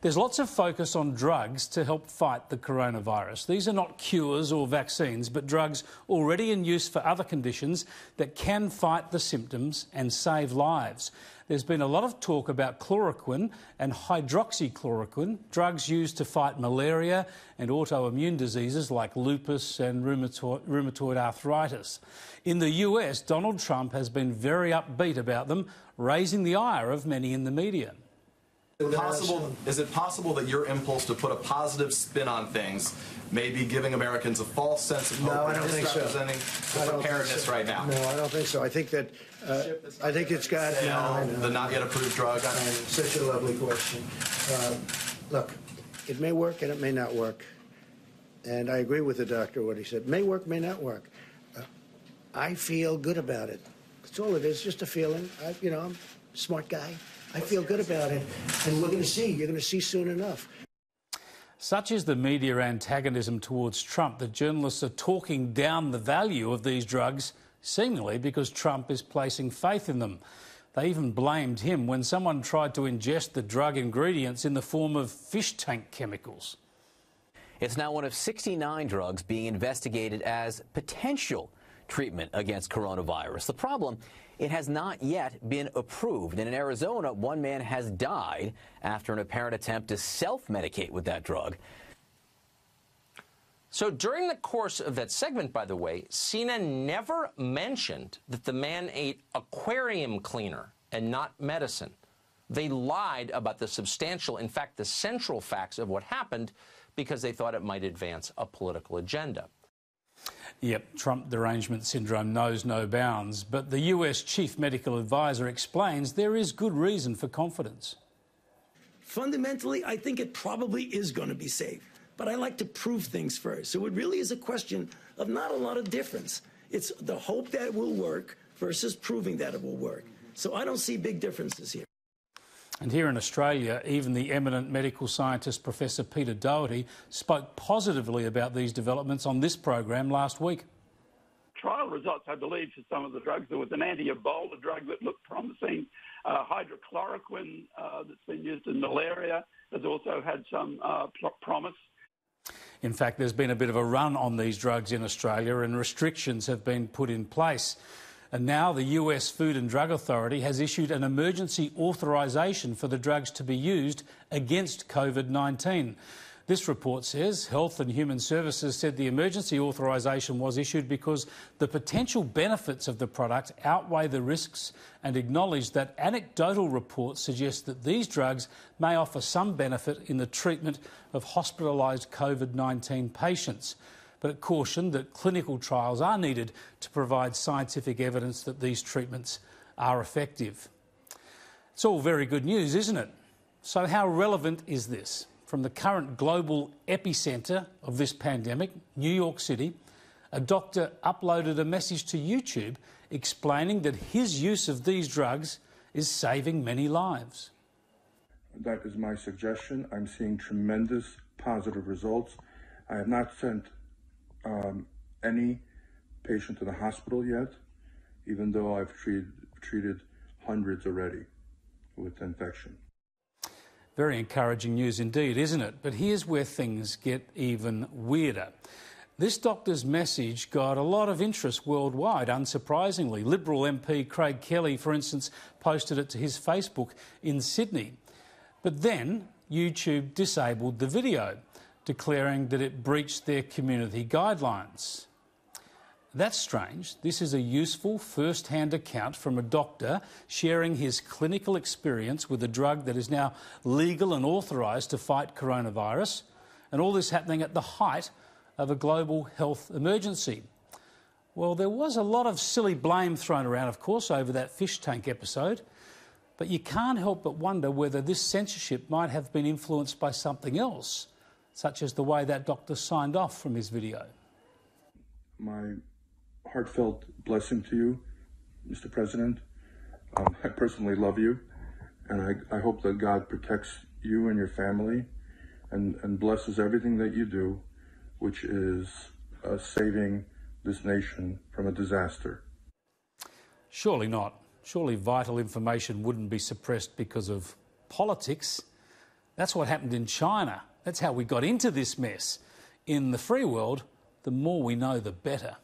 There's lots of focus on drugs to help fight the coronavirus. These are not cures or vaccines, but drugs already in use for other conditions that can fight the symptoms and save lives. There's been a lot of talk about chloroquine and hydroxychloroquine, drugs used to fight malaria and autoimmune diseases like lupus and rheumatoid arthritis. In the US, Donald Trump has been very upbeat about them, raising the ire of many in the media. Is it possible that your impulse to put a positive spin on things may be giving Americans a false sense of hope? No, I don't think so. Representing the preparedness right now? No, I don't think so. I think that I think it's got the not yet approved drug. Such a lovely question. Look, it may work and it may not work, and I agree with the doctor what he said. May work, may not work. I feel good about it. That's all it is, just a feeling. I'm a smart guy. I feel good about it, and we're going to see. You're going to see soon enough. Such is the media antagonism towards Trump that journalists are talking down the value of these drugs, seemingly because Trump is placing faith in them. They even blamed him when someone tried to ingest the drug ingredients in the form of fish tank chemicals. It's now one of 69 drugs being investigated as potential treatment against coronavirus. The problem, it has not yet been approved. And in Arizona, one man has died after an apparent attempt to self-medicate with that drug. So during the course of that segment, by the way, CNN never mentioned that the man ate aquarium cleaner and not medicine. They lied about the substantial, in fact, the central facts of what happened because they thought it might advance a political agenda. Yep, Trump derangement syndrome knows no bounds, but the US chief medical advisor explains there is good reason for confidence. Fundamentally, I think it probably is going to be safe, but I like to prove things first. So it really is a question of not a lot of difference. It's the hope that it will work versus proving that it will work. So I don't see big differences here. And here in Australia, even the eminent medical scientist Professor Peter Doherty spoke positively about these developments on this program last week. Trial results, I believe, for some of the drugs. There was an anti-Ebola drug that looked promising, hydroxychloroquine that's been used in malaria has also had some promise. In fact, there's been a bit of a run on these drugs in Australia and restrictions have been put in place. And now the US Food and Drug Authority has issued an emergency authorisation for the drugs to be used against COVID-19. This report says Health and Human Services said the emergency authorisation was issued because the potential benefits of the product outweigh the risks and acknowledged that anecdotal reports suggest that these drugs may offer some benefit in the treatment of hospitalised COVID-19 patients. But it cautioned that clinical trials are needed to provide scientific evidence that these treatments are effective. It's all very good news, isn't it? So how relevant is this? From the current global epicentre of this pandemic, New York City, a doctor uploaded a message to YouTube explaining that his use of these drugs is saving many lives. That is my suggestion. I'm seeing tremendous positive results. I have not sent any patient to the hospital yet, even though I've treated hundreds already with infection. Very encouraging news indeed, isn't it? But here's where things get even weirder. This doctor's message got a lot of interest worldwide, unsurprisingly. Liberal MP Craig Kelly, for instance, posted it to his Facebook in Sydney. But then YouTube disabled the video, declaring that it breached their community guidelines. That's strange. This is a useful first-hand account from a doctor sharing his clinical experience with a drug that is now legal and authorised to fight coronavirus, and all this happening at the height of a global health emergency. Well, there was a lot of silly blame thrown around, of course, over that fish tank episode, but you can't help but wonder whether this censorship might have been influenced by something else, such as the way that doctor signed off from his video. My heartfelt blessing to you, Mr. President. I personally love you, and I hope that God protects you and your family and blesses everything that you do, which is saving this nation from a disaster. Surely not. Surely vital information wouldn't be suppressed because of politics. That's what happened in China. That's how we got into this mess. In the free world, the more we know, the better.